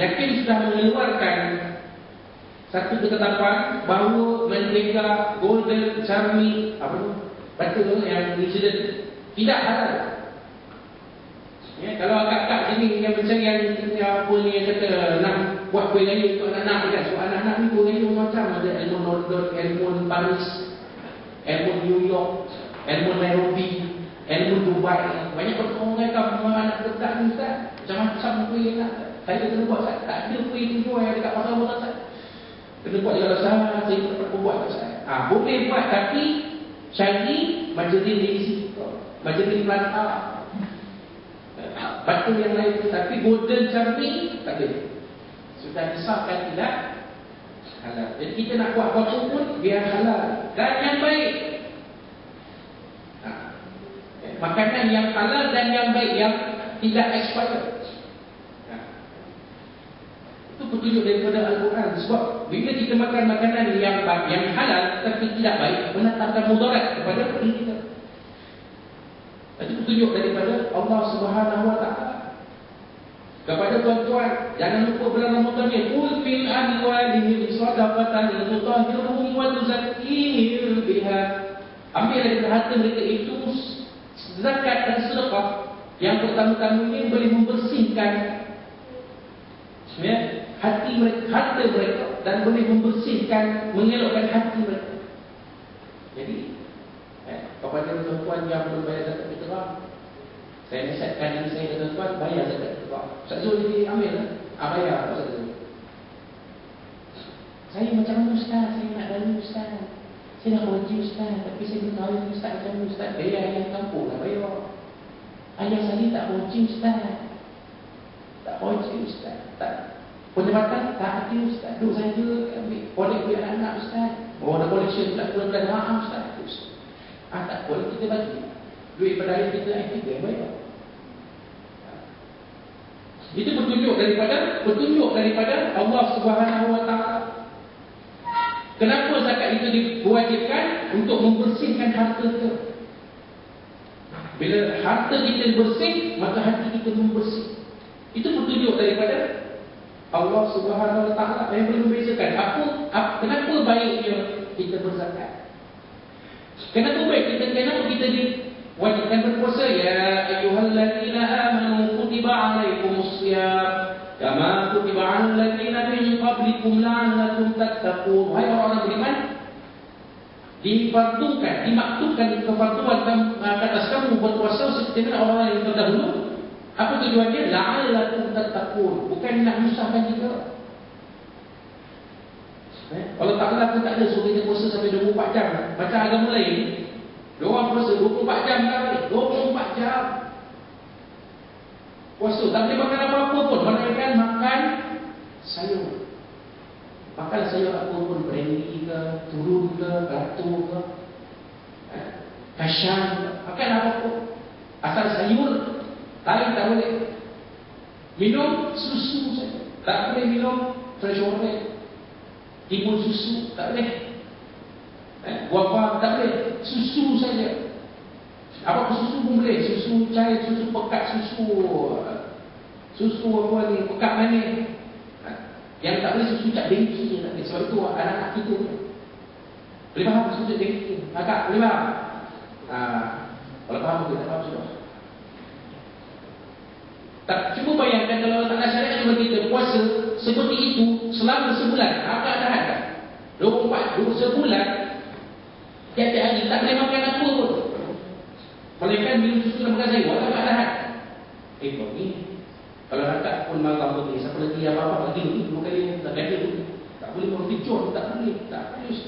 Yakin sudah mengeluarkan satu ketetapan bahawa Merdeka Golden Charmy baca yang insiden tidak halal. Ya, kalau akak-akak sini yang mencari yang apa ni yang kata nak buat kuih raya untuk anak-anak dekat. So anak-anak ni kuih raya macam ada Elmon London, Elmon Paris, Elmon New York, Elmon Nairobi, Elmon Dubai. Banyak orang kata anak dekat ni Ustaz, macam-macam kuih nak. Saya kena buat Ustaz, tak ada kuih tu jual yang dekat pasar Ustaz. Kena buat juga rasa saya tak buat Ustaz. Boleh buat tapi cari majlis lazy, majlis pelantar. Batu yang lain, tapi golden charmy tak boleh. Sudah disahkan tidak halal. Jadi kita nak buat apa pun biar halal dan yang baik. Makanan yang halal dan yang baik, yang tidak expired. Itu petunjuk daripada Al-Quran. Sebab bila kita makan makanan yang halal tapi tidak baik, mendatangkan mudarat kepada diri kita. Itu petunjuk daripada Allah Subhanahu Wa Taala kepada tuan-tuan. Jangan lupa bulan Ramadan ni, qul fil amwalihim shadaqatan tutahhiruhum wa tuzakkihim biha. Ambil dari harta mereka itu zakat dan sedekah. Yang pertama-tama ini boleh membersihkan hati mereka, harta mereka, dan boleh membersihkan, mengelokkan hati mereka. Jadi kepada tuan-tuan yang belum bayar zakat fitrah, saya nasihatkan diri saya ke tuan-tuan, bayar zakat fitrah. Ustaz Zul jadi ambil lah, bayar Ustaz Zul. Saya macam mana Ustaz? Saya nak dari Ustaz. Saya nak wajib Ustaz, tapi saya belum tahu Ustaz macam mana Ustaz. Bayar ayah kampung lah bayar. Ayah saya tak wajib Ustaz. Tak wajib Ustaz. Tak. Pendapatan tak ada Ustaz. Duk saja ambil. Boleh beli anak-anak Ustaz. Ada collection tak bulan-bulan maaf Ustaz. Tak boleh kita bagi duit perdaya kita yang bayar. Itu petunjuk daripada Allah Subhanahu Wa Taala. Kenapa zakat itu diwajibkan? Untuk membersihkan harta kita. Bila harta kita bersih, maka hati kita membersih. Itu petunjuk daripada Allah Subhanahu Wa Taala yang boleh membezakan kenapa baiknya kita berzakat. Kenapa baik kenapa kita diwajibkan berpuasa? Ya ayyuhalladzina amanu kutiba alaikumus shiyam kama kutiba 'alal ladzina min qablikum la'allakum tattaqun. Wahai orang beriman, difardukan, dimaktubkan kefarduan atas kamu berpuasa seperti mana orang yang terdahulu. Apa tujuannya? La'allakum tattaqun. Bukan nak menyusahkan kita. Kalau Ta'ala pun tak ada suruh kita puasa sampai 24 jam. Macam agama lain, diorang puasa 24 jam kali. 24 jam puasa, tak boleh makan apa-apa pun. Melainkan makan sayur. Makan sayur apa pun, brandy ke, turun ke, batu ke, kashan ke, makan apa pun. Asal sayur, lain tak boleh. Minum susu saja. Tak boleh minum fresh timun susu, tak boleh. Guava tak boleh. Susu saja. Apa susu pun boleh. Susu cair, susu pekat, susu apa ni, pekat manis. Yang tak boleh susu cak dengki. Sebab itu anak-anak kita boleh faham susu cak dengki? Kakak boleh faham? Kalau faham kita tak faham sudah. Tak, cuba bayangkan kalau Allah Ta'ala syariat cuma kita puasa seperti itu selama sebulan. Agak tahan tak? 24 sebulan. Tiap-tiap hari tak boleh makan apa pun. Melainkan minum susu dan makan sayur. Agak tahan. Ni kalau nak pun malam pun ni, siapa lagi apa-apa lagi ni, 2 kali tak ada pun. Tak boleh roti john, tak boleh. Tak boleh.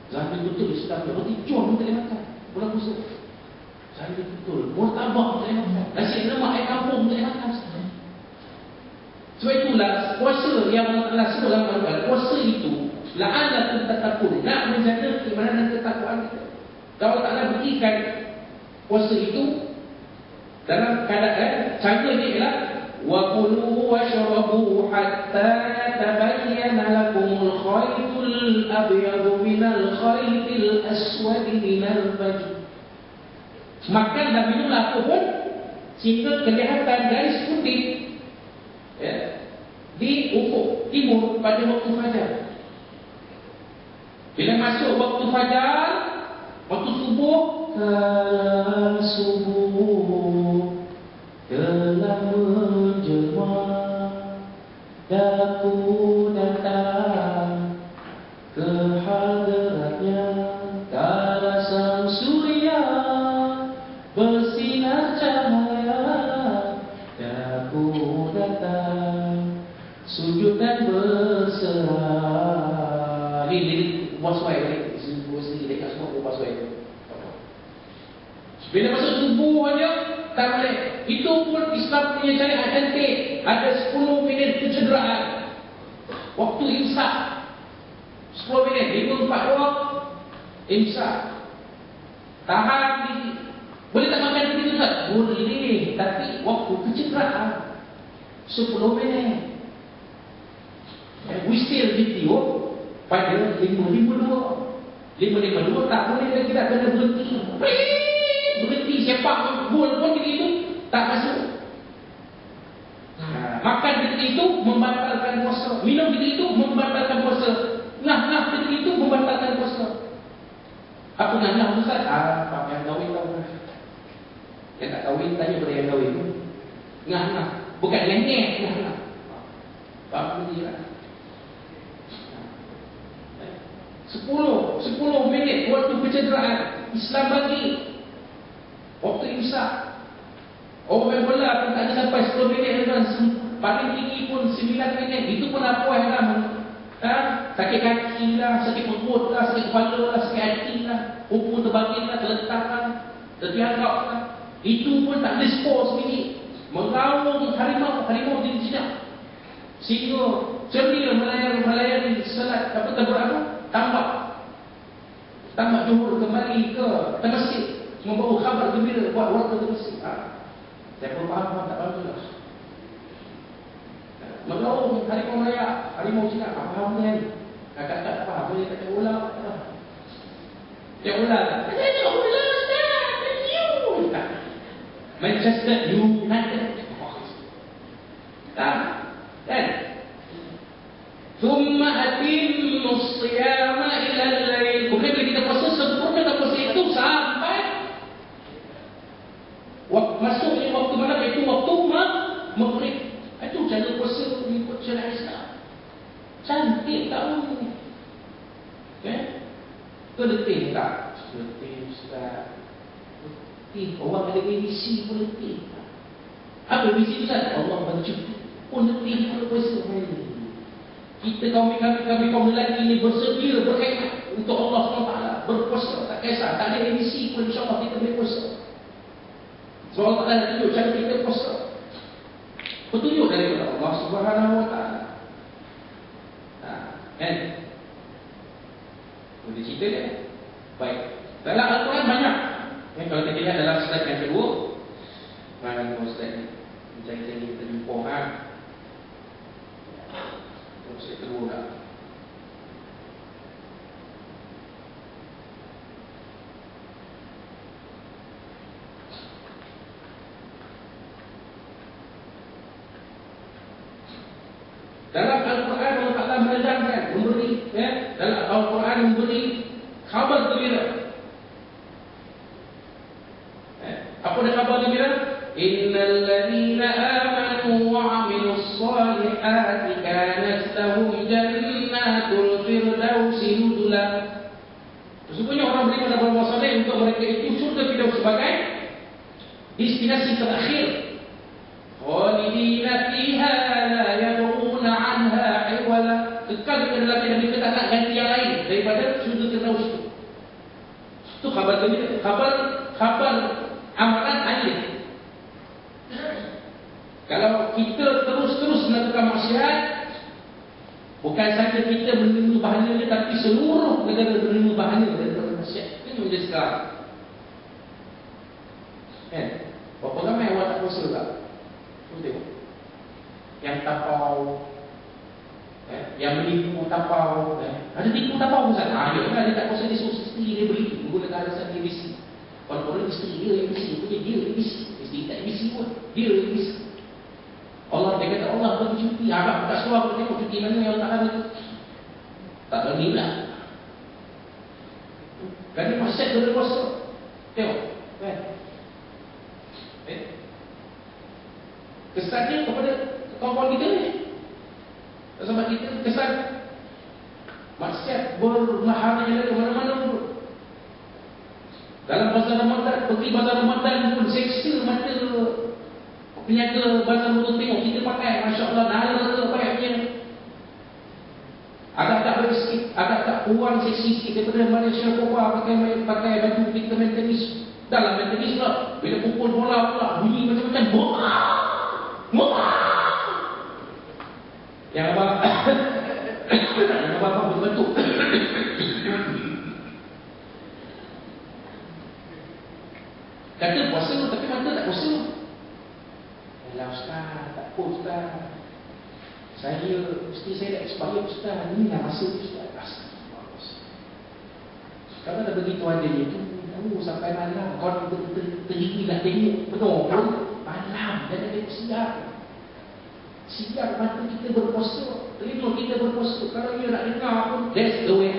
Zaman betul Islam, roti john pun tak boleh makan. Bulan puasa. Saya betul. Murtabak tak boleh makan. Nasi lemak air kampung tak boleh makan. Sebab itulah puasa yang Allah sebut dalam Al-Quran. Puasa itu la'allakum tattaqun. Nak menjaga keimanan dan ketakwaan kita. Kalau Allah berikan puasa itu dalam keadaan caranya ialah wa kulu washrabu hatta yatabayyana lakumul khaytul abyadu minal khaytil aswadi minal fajr. Makan dan minumlah apa pun sehingga kelihatan garis putih di ufuk timur pada waktu fajar. Bila masuk waktu fajar, waktu subuh, kala subuh telah menjelma, daku datang ke hadratnya, kala sang surya bersinar cahaya, daku datang sujud dan berserah. Ini lirik puas wae, mesti dekat semua puas wae. Bila masuk subuh aja tak boleh. Itu pun Islam punya syariat cantik. Ada 10 minit kecederaan. Waktu imsak 10 minit, 5:42 imsak. Tahan diri. Boleh tak makan begitu tak? Boleh, tapi waktu kecederaan 10 minit. We still video pada 5:52. 5:52 tak boleh lagi, tak kena berhenti. Berhenti sepak gol pun begitu tak masuk. Makan ketika itu membatalkan puasa, minum ketika itu membatalkan puasa, ngah-ngah ketika itu membatalkan puasa. Apa ngah-ngah Ustaz? Pak yang kahwin tahu lah. Yang tak kahwin tanya pada yang kahwin. Ngah-ngah, bukan ngeh-ngeh, ngah-ngah. Apa dia? 10 minit waktu kecederaan Islam bagi. Waktu imsak. Orang main bola pun tak ada sampai 10 minit kan. Paling tinggi pun 9 minit. Itu pun apa yang lama. Sakit kaki lah, sakit perut lah, sakit kepala lah, sakit hati lah, umur terbangkit lah, terletak lah, tertiangkap lah. Itu pun tak ada skor sendiri. Mengawung harimau di jinak. Sehingga cerita melayani salat apa tambah Zuhur kembali ke masjid, membawa khabar gembira buat warga di masjid. Siapa faham tak faham jelas. Mengawung harimau raya, harimau jinak, apa faham ni? Kakak tak faham, boleh kata ulang. Dia ulang tak? Dia ulang tak? Manchester United. Tak? Kan? Thumma atimmus siyama ila al-lail. Kemudian bila kita puasa sempurna puasa itu sampai masuknya waktu malam, itu waktu maghrib. Itu cara puasa mengikut syariat Islam. Cantik tak ni? Okay? Itu letih tak? Letih Ustaz. Letih. Orang ada ABC pun letih. Apa ABC Ustaz? Allah bagi cuti pun letih kalau puasa ni. Kita kaum lelaki ini bersedia berkhidmat untuk Allah SWT, berpuasa, tak kisah, tak ada emisi pun insyaAllah kita boleh puasa. Sebab Allah Ta'ala tunjuk cara kita puasa, petunjuk daripada Allah SWT. Kan? Boleh cerita dia. Baik, dalam Al-Quran banyak. Kalau kita lihat dalam slide yang kedua, mana slide ni mencari-cari kita jumpa slide kedua dah. Dalam Al-Quran Allah Ta'ala menedangkan, memberi, dalam Al-Quran memberi khabar gembira. Apa dia khabar gembira? Innal ladzina amanu wa 'amilus shalihati kanat lahum jannatul firdausi nuzula. Sesungguhnya orang beriman dan beramal saleh, untuk mereka itu surga Firdaus sebagai destinasi terakhir. Khalidina fiha la yabghuna 'anha 'iwala. Kekal di dalam dan mereka tak nak ganti yang lain daripada surga Firdaus itu. Itu khabar gembira, khabar amalan akhir. Kalau kita terus melakukan maksiat, bukan saja kita menerima bahananya, tapi seluruh negara menerima bahannya daripada maksiat. Ini menjadi sekarang. Kan? Berapa ramai awak tak puasa tak? Tengok. Yang tapau, yang menipu tapau, ada tipu tapau Ustaz. Dia tak puasa, dia suruh isteri dia beli menggunakan alasan dia ABC. Orang-orang isteri dia ABC, punya dia ABC. Isteri tak ABC pun, dia ABC. Allah, dia kata Allah Allah bagi cuti. Abang tak seluar aku tengok cuti mana yang tak ada. Tak bagi pula. Kan dia masyarakat boleh puasa. Tengok. Kan? Kesannya kepada kawan-kawan kita ni. Sama kita kesan maksiat bermahalnya ke mana-mana pun. Dalam bazar Ramadan, pergi bazar Ramadan pun seksa mata peniaga bazar tu tengok kita pakai, Masya Allah, nala ke pakaiannya. Agak-agak bagi sikit, agak-agak kurang seksi sikit daripada Malaysia Kopa pakai baju kita main tenis. Dalam main tenis pula, bila pukul bola pula, bunyi macam-macam. Bola! Bola! Yang abang berbentuk. Kata puasa tapi mata tak puasa. Yalah Ustaz, tak apa Ustaz. Mesti saya dah expired Ustaz. Ini dah masa Ustaz. Kalau dah begitu adanya tu, sampai malam kau teringin nak tengok penuh pun malam dan ada siap. Siap mata kita berpuasa, telinga kita berpuasa. Kalau dia nak dengar pun, that's the way.